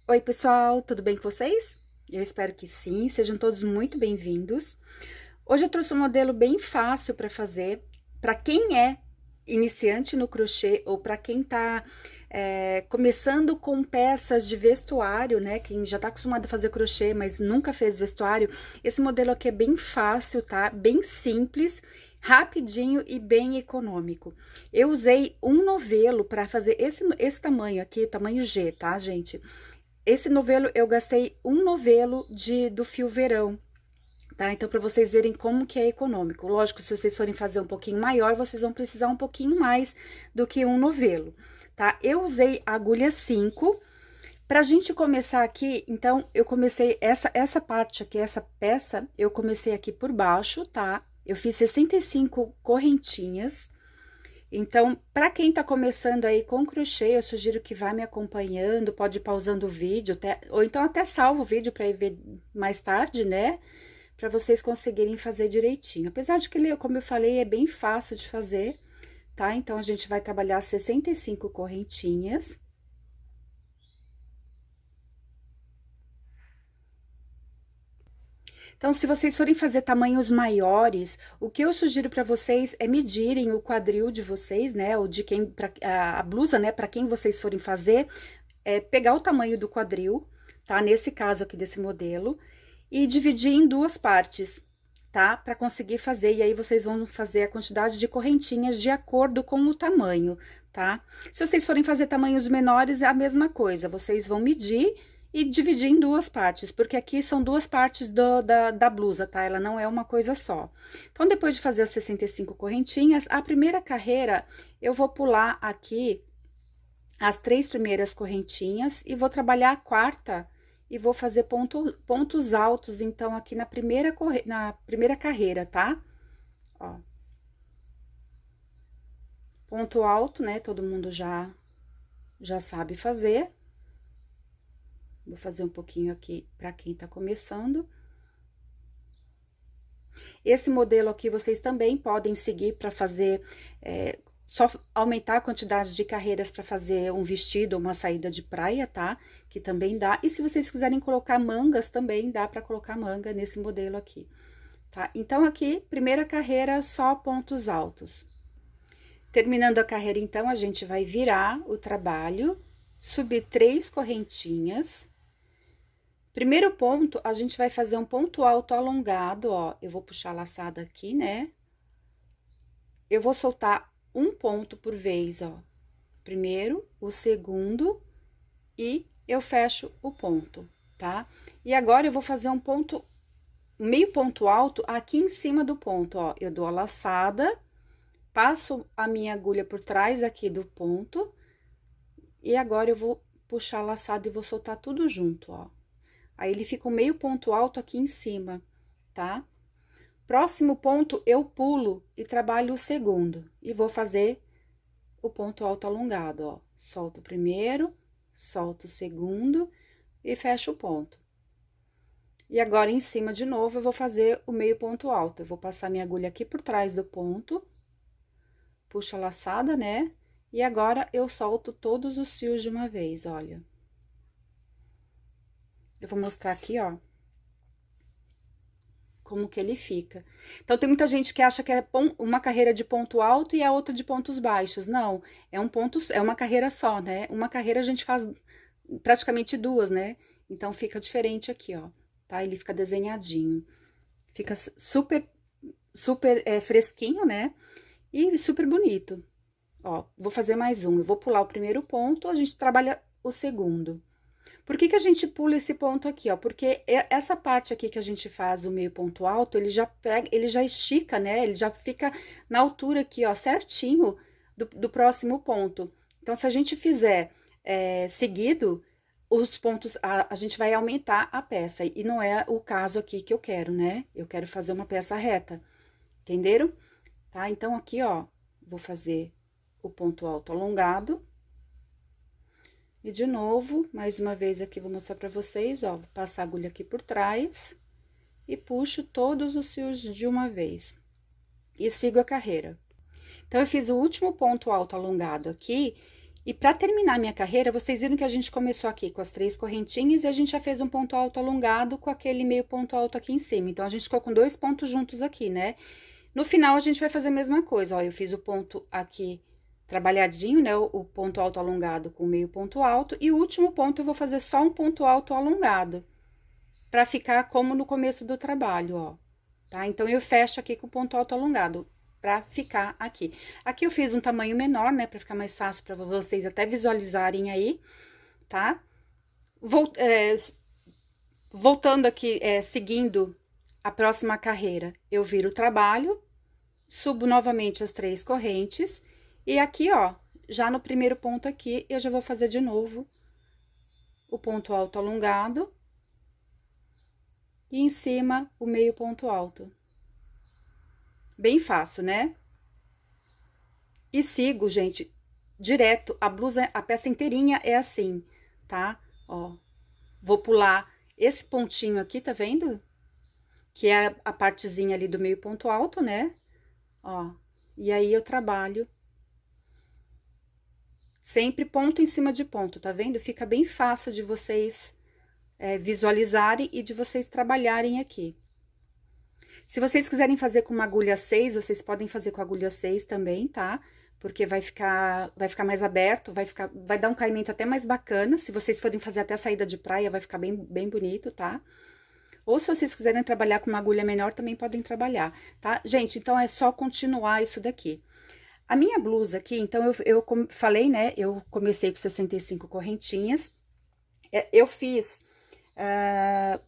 Oi, pessoal, tudo bem com vocês? Eu espero que sim, sejam todos muito bem-vindos. Hoje eu trouxe um modelo bem fácil para fazer, para quem é iniciante no crochê ou para quem tá começando com peças de vestuário, né? Quem já tá acostumado a fazer crochê, mas nunca fez vestuário. Esse modelo aqui é bem fácil, tá? Bem simples, rapidinho e bem econômico. Eu usei um novelo para fazer esse tamanho aqui, tamanho G, tá, gente? Esse novelo, eu gastei um novelo do fio verão, tá? Então, para vocês verem como que é econômico. Lógico, se vocês forem fazer um pouquinho maior, vocês vão precisar um pouquinho mais do que um novelo, tá? Eu usei agulha 5. Pra gente começar aqui, então, eu comecei essa parte aqui, essa peça, eu comecei aqui por baixo, tá? Eu fiz 65 correntinhas. Então, para quem tá começando aí com crochê, eu sugiro que vá me acompanhando, pode ir pausando o vídeo, ou então até salva o vídeo para ir ver mais tarde, né? Para vocês conseguirem fazer direitinho. Apesar de que ele, como eu falei, é bem fácil de fazer, tá? Então, a gente vai trabalhar 65 correntinhas. Então, se vocês forem fazer tamanhos maiores, o que eu sugiro para vocês é medirem o quadril de vocês, né? Ou de quem, a blusa, né? Para quem vocês forem fazer, pegar o tamanho do quadril, tá? Nesse caso aqui desse modelo, e dividir em duas partes, tá? Para conseguir fazer, e aí vocês vão fazer a quantidade de correntinhas de acordo com o tamanho, tá? Se vocês forem fazer tamanhos menores, é a mesma coisa, vocês vão medir e dividir em duas partes, porque aqui são duas partes da blusa, tá? Ela não é uma coisa só. Então, depois de fazer as 65 correntinhas, a primeira carreira, eu vou pular aqui as 3 primeiras correntinhas e vou trabalhar a quarta e vou fazer pontos altos, então, aqui na primeira carreira, tá? Ó. Ponto alto, né? Todo mundo já sabe fazer. Vou fazer um pouquinho aqui para quem tá começando. Esse modelo aqui vocês também podem seguir para fazer, só aumentar a quantidade de carreiras para fazer um vestido ou uma saída de praia, tá? Que também dá. E se vocês quiserem colocar mangas, também dá para colocar manga nesse modelo aqui, tá? Então, aqui, primeira carreira, só pontos altos. Terminando a carreira, então, a gente vai virar o trabalho, subir 3 correntinhas. Primeiro ponto, a gente vai fazer um ponto alto alongado, ó. Eu vou puxar a laçada aqui, né? Eu vou soltar um ponto por vez, ó. Primeiro, o segundo, e eu fecho o ponto, tá? E agora, eu vou fazer um ponto, meio ponto alto aqui em cima do ponto, ó. Eu dou a laçada, passo a minha agulha por trás aqui do ponto, e agora eu vou puxar a laçada e vou soltar tudo junto, ó. Aí, ele fica um meio ponto alto aqui em cima, tá? Próximo ponto, eu pulo e trabalho o segundo. E vou fazer o ponto alto alongado, ó. Solto o primeiro, solto o segundo e fecho o ponto. E agora, em cima de novo, eu vou fazer o meio ponto alto. Eu vou passar minha agulha aqui por trás do ponto, puxo a laçada, né? E agora, eu solto todos os fios de uma vez, olha. Eu vou mostrar aqui, ó, como que ele fica. Então, tem muita gente que acha que é uma carreira de ponto alto e a outra de pontos baixos. Não, é uma carreira só, né? Uma carreira a gente faz praticamente duas, né? Então, fica diferente aqui, ó, tá? Ele fica desenhadinho. Fica super fresquinho, né? E super bonito. Ó, vou fazer mais um. Eu vou pular o primeiro ponto, a gente trabalha o segundo. Por que que a gente pula esse ponto aqui, ó? Porque essa parte aqui que a gente faz o meio ponto alto, ele já pega, ele já estica, né? Ele já fica na altura aqui, ó, certinho do próximo ponto. Então, se a gente fizer seguido, os pontos, a gente vai aumentar a peça. E não é o caso aqui que eu quero, né? Eu quero fazer uma peça reta, entenderam? Tá? Então, aqui, ó, vou fazer o ponto alto alongado. E de novo, mais uma vez aqui, vou mostrar pra vocês, ó, vou passar a agulha aqui por trás e puxo todos os fios de uma vez. E sigo a carreira. Então, eu fiz o último ponto alto alongado aqui E para terminar minha carreira, vocês viram que a gente começou aqui com as 3 correntinhas e a gente já fez um ponto alto alongado com aquele meio ponto alto aqui em cima. Então, a gente ficou com 2 pontos juntos aqui, né? No final, a gente vai fazer a mesma coisa, ó, eu fiz o ponto aqui trabalhadinho, né, o ponto alto alongado com meio ponto alto, e o último ponto eu vou fazer só um ponto alto alongado, pra ficar como no começo do trabalho, ó, tá? Então, eu fecho aqui com ponto alto alongado, pra ficar aqui. Aqui eu fiz um tamanho menor, né, pra ficar mais fácil pra vocês até visualizarem aí, tá? Voltando aqui, seguindo a próxima carreira, eu viro o trabalho, subo novamente as 3 correntes, e aqui, ó, já no primeiro ponto aqui, eu já vou fazer de novo o ponto alto alongado, e em cima o meio ponto alto. Bem fácil, né? E sigo, gente, direto, a blusa, a peça inteirinha é assim, tá? Ó, vou pular esse pontinho aqui, tá vendo? Que é a partezinha ali do meio ponto alto, né? Ó, e aí eu trabalho sempre ponto em cima de ponto, tá vendo? Fica bem fácil de vocês visualizarem e de vocês trabalharem aqui. Se vocês quiserem fazer com uma agulha 6, vocês podem fazer com a agulha 6 também, tá? Porque vai ficar mais aberto, vai dar um caimento até mais bacana. Se vocês forem fazer até a saída de praia, vai ficar bem bonito, tá? Ou se vocês quiserem trabalhar com uma agulha menor, também podem trabalhar, tá? Gente, então é só continuar isso daqui. A minha blusa aqui, então, eu falei, né? Eu comecei com 65 correntinhas. Eu fiz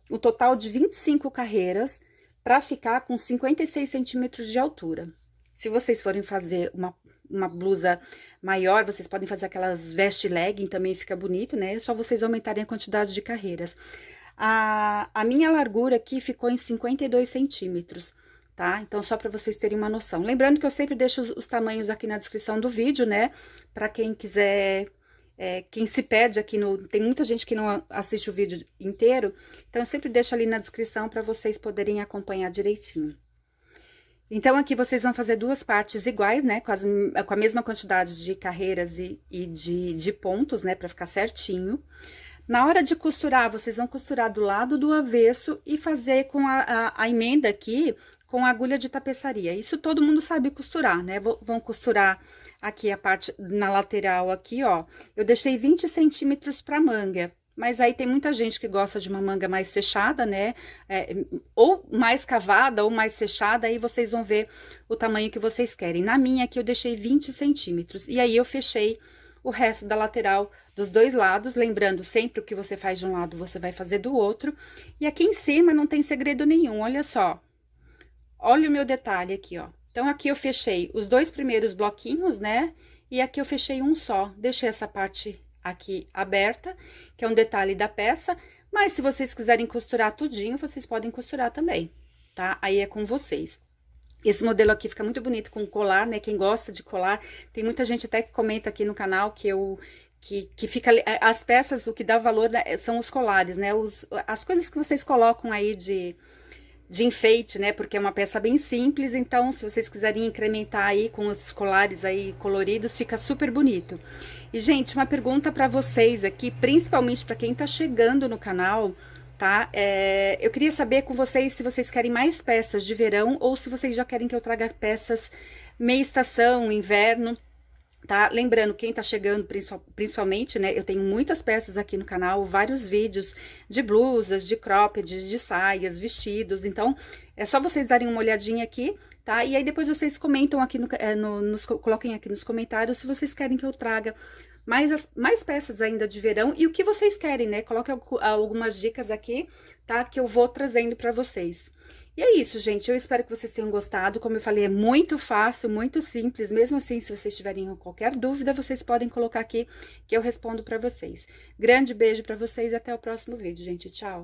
o total de 25 carreiras para ficar com 56 centímetros de altura. Se vocês forem fazer uma blusa maior, vocês podem fazer aquelas veste legging, também fica bonito, né? É só vocês aumentarem a quantidade de carreiras. A minha largura aqui ficou em 52 centímetros, tá? Então, só para vocês terem uma noção. Lembrando que eu sempre deixo os tamanhos aqui na descrição do vídeo, né? Para quem quiser, quem se perde aqui tem muita gente que não assiste o vídeo inteiro, então eu sempre deixo ali na descrição para vocês poderem acompanhar direitinho. Então, aqui vocês vão fazer 2 partes iguais, né? Com a mesma quantidade de carreiras e de pontos, né? Para ficar certinho. Na hora de costurar, vocês vão costurar do lado do avesso e fazer com a emenda aqui com a agulha de tapeçaria. Isso todo mundo sabe costurar, né? Vão costurar aqui a parte na lateral aqui, ó. Eu deixei 20 centímetros pra manga. Mas aí tem muita gente que gosta de uma manga mais fechada, né? Ou mais cavada ou mais fechada, aí vocês vão ver o tamanho que vocês querem. Na minha aqui eu deixei 20 centímetros. E aí eu fechei o resto da lateral dos 2 lados, lembrando sempre o que você faz de um lado, você vai fazer do outro. E aqui em cima não tem segredo nenhum, olha só. Olha o meu detalhe aqui, ó. Então, aqui eu fechei os 2 primeiros bloquinhos, né? E aqui eu fechei um só. Deixei essa parte aqui aberta, que é um detalhe da peça. Mas, se vocês quiserem costurar tudinho, vocês podem costurar também, tá? Aí é com vocês. Esse modelo aqui fica muito bonito com colar, né? Quem gosta de colar, tem muita gente até que comenta aqui no canal que fica as peças, o que dá valor, né, são os colares, né? As coisas que vocês colocam aí de enfeite, né? Porque é uma peça bem simples, então se vocês quiserem incrementar aí com os colares aí coloridos, fica super bonito. E, gente, uma pergunta para vocês aqui, principalmente para quem tá chegando no canal, tá? Eu queria saber com vocês se vocês querem mais peças de verão ou se vocês já querem que eu traga peças meia estação, inverno. Tá? Lembrando, quem tá chegando principalmente, né, eu tenho muitas peças aqui no canal, vários vídeos de blusas, de cropped, de saias, vestidos, então, é só vocês darem uma olhadinha aqui, tá? E aí depois vocês comentam aqui, coloquem aqui nos comentários se vocês querem que eu traga mais peças ainda de verão e o que vocês querem, né? Coloquem algumas dicas aqui, tá? Que eu vou trazendo pra vocês. E é isso, gente, eu espero que vocês tenham gostado, como eu falei, é muito fácil, muito simples, mesmo assim, se vocês tiverem qualquer dúvida, vocês podem colocar aqui que eu respondo pra vocês. Grande beijo pra vocês e até o próximo vídeo, gente, tchau!